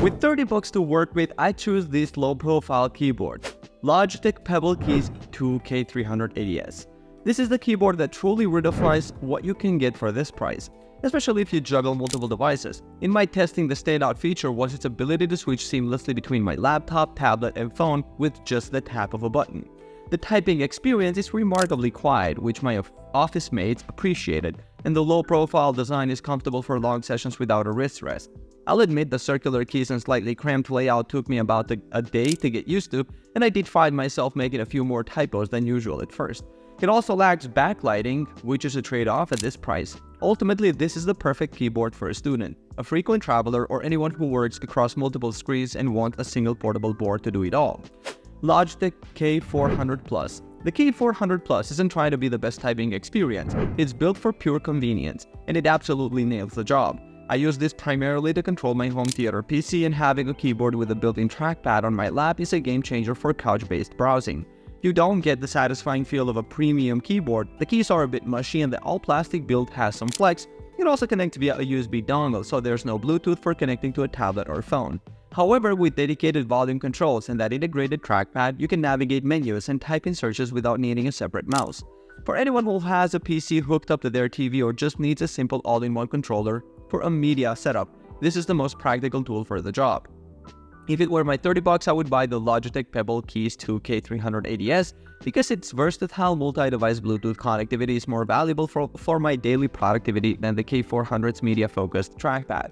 With 30 bucks to work with, I choose this low-profile keyboard, Logitech Pebble Keys 2K380S. This is the keyboard that truly redefines what you can get for this price, especially if you juggle multiple devices. In my testing, the standout feature was its ability to switch seamlessly between my laptop, tablet, and phone with just the tap of a button. The typing experience is remarkably quiet, which my office mates appreciated, and the low-profile design is comfortable for long sessions without a wrist rest. I'll admit the circular keys and slightly cramped layout took me about a day to get used to, and I did find myself making a few more typos than usual at first. It also lacks backlighting, which is a trade-off at this price. Ultimately, this is the perfect keyboard for a student, a frequent traveler, or anyone who works across multiple screens and wants a single portable board to do it all. Logitech K400 Plus. The K400 Plus isn't trying to be the best typing experience. It's built for pure convenience, and it absolutely nails the job. I use this primarily to control my home theater PC, and having a keyboard with a built-in trackpad on my lap is a game changer for couch-based browsing. You don't get the satisfying feel of a premium keyboard. The keys are a bit mushy, and the all-plastic build has some flex. You can also connect via a USB dongle, so there's no Bluetooth for connecting to a tablet or phone. However, with dedicated volume controls and that integrated trackpad, you can navigate menus and type in searches without needing a separate mouse. For anyone who has a PC hooked up to their TV or just needs a simple all-in-one controller for a media setup, this is the most practical tool for the job. If it were my 30 bucks, I would buy the Logitech Pebble Keys 2K380S because its versatile multi-device Bluetooth connectivity is more valuable for my daily productivity than the K400's media-focused trackpad.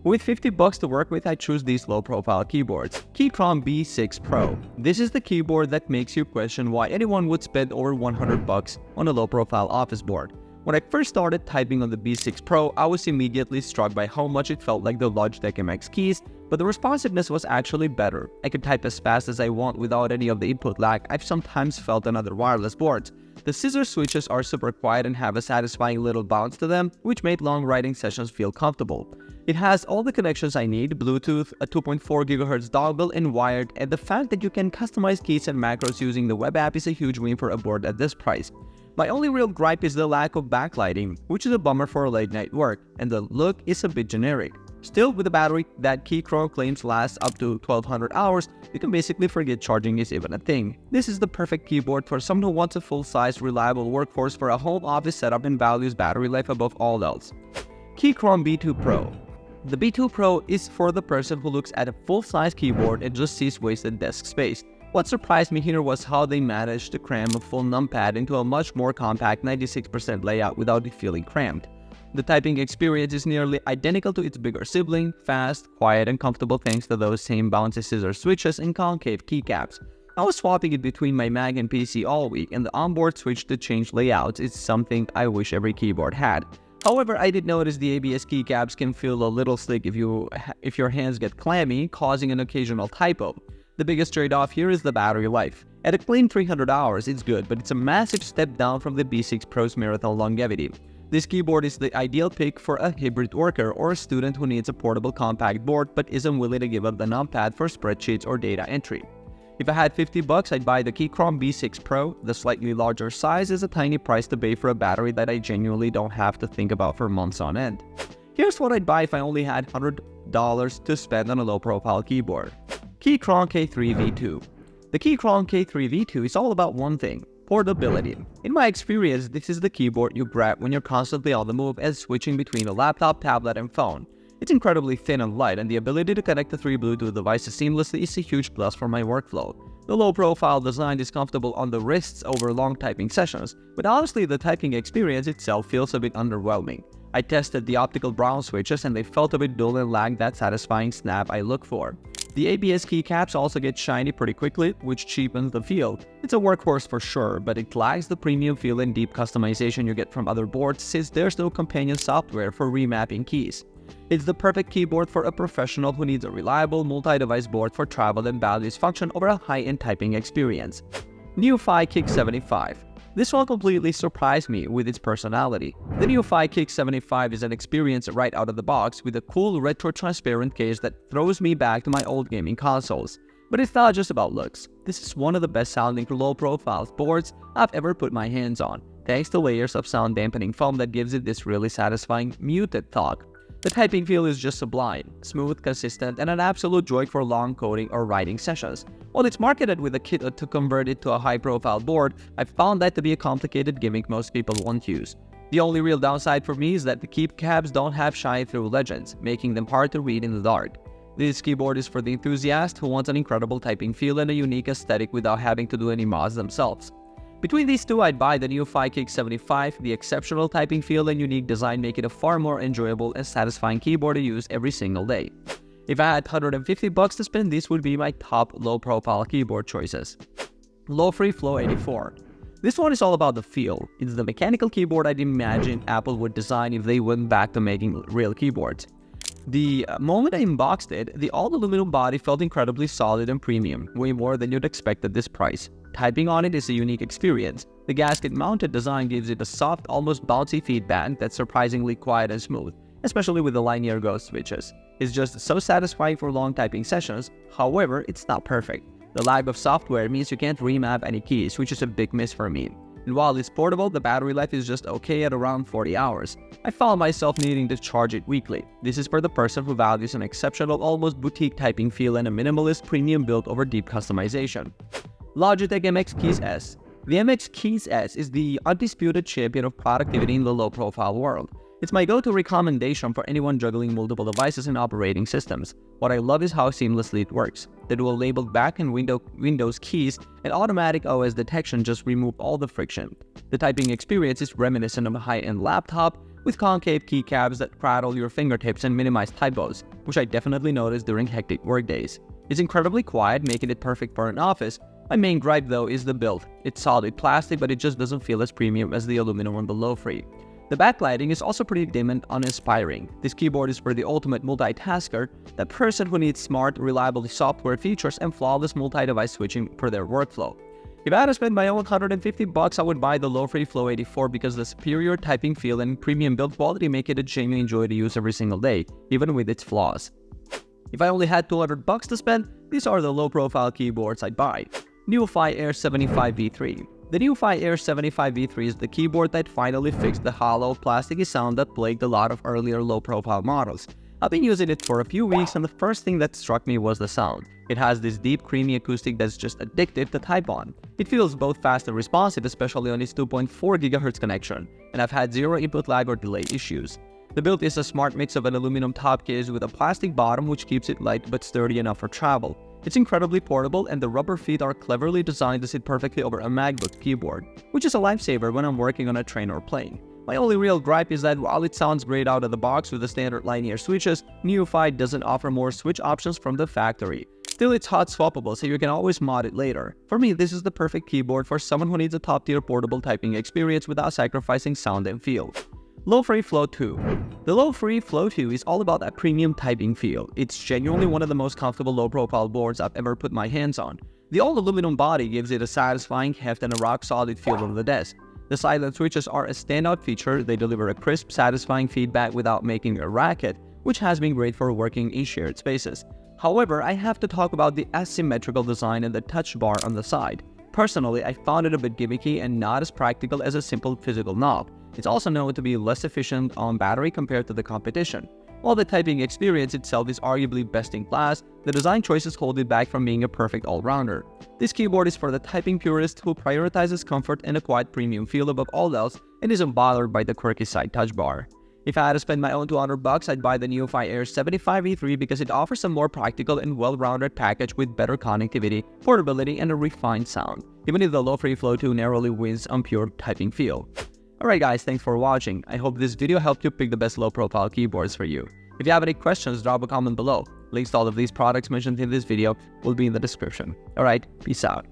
With 50 bucks to work with, I choose these low-profile keyboards. Keychron B6 Pro. This is the keyboard that makes you question why anyone would spend over 100 bucks on a low-profile office board. When I first started typing on the B6 Pro, I was immediately struck by how much it felt like the Logitech MX keys, but the responsiveness was actually better. I could type as fast as I want without any of the input lag I've sometimes felt on other wireless boards. The scissor switches are super quiet and have a satisfying little bounce to them, which made long writing sessions feel comfortable. It has all the connections I need: Bluetooth, a 2.4 GHz dongle, and wired, and the fact that you can customize keys and macros using the web app is a huge win for a board at this price. My only real gripe is the lack of backlighting, which is a bummer for late night work, and the look is a bit generic. Still, with a battery that Keychron claims lasts up to 1200 hours, you can basically forget charging is even a thing. This is the perfect keyboard for someone who wants a full-size, reliable workforce for a home office setup and values battery life above all else. Keychron B2 Pro. The B2 Pro is for the person who looks at a full-size keyboard and just sees wasted desk space. What surprised me here was how they managed to cram a full numpad into a much more compact 96% layout without it feeling cramped. The typing experience is nearly identical to its bigger sibling, fast, quiet, and comfortable thanks to those same bouncy scissor switches and concave keycaps. I was swapping it between my Mac and PC all week, and the onboard switch to change layouts is something I wish every keyboard had. However, I did notice the ABS keycaps can feel a little slick if your hands get clammy, causing an occasional typo. The biggest trade-off here is the battery life. At a clean 300 hours, it's good, but it's a massive step down from the B6 Pro's marathon longevity. This keyboard is the ideal pick for a hybrid worker or a student who needs a portable compact board but isn't willing to give up the numpad for spreadsheets or data entry. If I had 50 bucks, I'd buy the Keychron B6 Pro. The slightly larger size is a tiny price to pay for a battery that I genuinely don't have to think about for months on end. Here's what I'd buy if I only had $100 to spend on a low-profile keyboard. Keychron K3 V2. The Keychron K3 V2 is all about one thing: portability. In my experience, this is the keyboard you grab when you're constantly on the move and switching between a laptop, tablet, and phone. It's incredibly thin and light, and the ability to connect the 3 Bluetooth devices seamlessly is a huge plus for my workflow. The low-profile design is comfortable on the wrists over long typing sessions, but honestly, the typing experience itself feels a bit underwhelming. I tested the optical brown switches, and they felt a bit dull and lacked that satisfying snap I look for. The ABS keycaps also get shiny pretty quickly, which cheapens the feel. It's a workhorse for sure, but it lacks the premium feel and deep customization you get from other boards since there's no companion software for remapping keys. It's the perfect keyboard for a professional who needs a reliable multi-device board for travel and values function over a high-end typing experience. NeoFi Kick 75. This one completely surprised me with its personality. The NeoFi Kick 75 is an experience right out of the box with a cool retro-transparent case that throws me back to my old gaming consoles. But it's not just about looks. This is one of the best sounding low-profile boards I've ever put my hands on, thanks to layers of sound dampening foam that gives it this really satisfying muted talk. The typing feel is just sublime, smooth, consistent, and an absolute joy for long coding or writing sessions. While it's marketed with a kit to convert it to a high-profile board, I've found that to be a complicated gimmick most people won't use. The only real downside for me is that the keycaps don't have shine-through legends, making them hard to read in the dark. This keyboard is for the enthusiast who wants an incredible typing feel and a unique aesthetic without having to do any mods themselves. Between these two, I'd buy the NeoFi Kick 75. The exceptional typing feel and unique design make it a far more enjoyable and satisfying keyboard to use every single day. If I had $150 to spend, these would be my top low-profile keyboard choices. Low-Free Flow 84. This one is all about the feel. It's the mechanical keyboard I'd imagine Apple would design if they went back to making real keyboards. The moment I unboxed it, the all-aluminum body felt incredibly solid and premium, way more than you'd expect at this price. Typing on it is a unique experience. The gasket-mounted design gives it a soft, almost bouncy feedback that's surprisingly quiet and smooth, especially with the linear ghost switches. It's just so satisfying for long typing sessions. However, it's not perfect. The lack of software means you can't remap any keys, which is a big miss for me. And while it's portable, the battery life is just okay at around 40 hours. I found myself needing to charge it weekly. This is for the person who values an exceptional, almost boutique typing feel and a minimalist premium build over deep customization. Logitech MX Keys S. The MX Keys S is the undisputed champion of productivity in the low-profile world. It's my go-to recommendation for anyone juggling multiple devices and operating systems. What I love is how seamlessly it works. The dual-labeled back and Windows keys and automatic OS detection just remove all the friction. The typing experience is reminiscent of a high-end laptop with concave keycaps that cradle your fingertips and minimize typos, which I definitely noticed during hectic workdays. It's incredibly quiet, making it perfect for an office. My main gripe though is the build. It's solid plastic, but it just doesn't feel as premium as the aluminum on the Low-Free. The backlighting is also pretty dim and uninspiring. This keyboard is for the ultimate multitasker, that person who needs smart, reliable software features and flawless multi-device switching for their workflow. If I had to spend my own $150, I would buy the Low-Free Flow 84 because the superior typing feel and premium build quality make it a genuine joy to use every single day, even with its flaws. If I only had $200 to spend, these are the low-profile keyboards I'd buy. NeoFi Air 75 V3. The NeoFi Air 75 V3 is the keyboard that finally fixed the hollow, plasticky sound that plagued a lot of earlier low-profile models. I've been using it for a few weeks and the first thing that struck me was the sound. It has this deep, creamy acoustic that's just addictive to type on. It feels both fast and responsive, especially on its 2.4 GHz connection, and I've had zero input lag or delay issues. The build is a smart mix of an aluminum top case with a plastic bottom which keeps it light but sturdy enough for travel. It's incredibly portable and the rubber feet are cleverly designed to sit perfectly over a MacBook keyboard, which is a lifesaver when I'm working on a train or plane. My only real gripe is that while it sounds great out of the box with the standard linear switches, NeoFi doesn't offer more switch options from the factory. Still, it's hot swappable, so you can always mod it later. For me, this is the perfect keyboard for someone who needs a top-tier portable typing experience without sacrificing sound and feel. Low-Free Flow 2. The Low-Free Flow 2 is all about that premium typing feel. It's genuinely one of the most comfortable low-profile boards I've ever put my hands on. The all-aluminum body gives it a satisfying heft and a rock-solid feel on the desk. The silent switches are a standout feature. They deliver a crisp, satisfying feedback without making a racket, which has been great for working in shared spaces. However, I have to talk about the asymmetrical design and the touch bar on the side. Personally, I found it a bit gimmicky and not as practical as a simple physical knob. It's also known to be less efficient on battery compared to the competition. While the typing experience itself is arguably best in class, the design choices hold it back from being a perfect all-rounder. This keyboard is for the typing purist who prioritizes comfort and a quiet premium feel above all else and isn't bothered by the quirky side touch bar. If I had to spend my own $200, I'd buy the NeoFi Air 75 V3 because it offers a more practical and well-rounded package with better connectivity, portability, and a refined sound, even if the Low-Free Flow 2 narrowly wins on pure typing feel. Alright guys, thanks for watching. I hope this video helped you pick the best low-profile keyboards for you. If you have any questions, drop a comment below. Links to all of these products mentioned in this video will be in the description. Alright, peace out.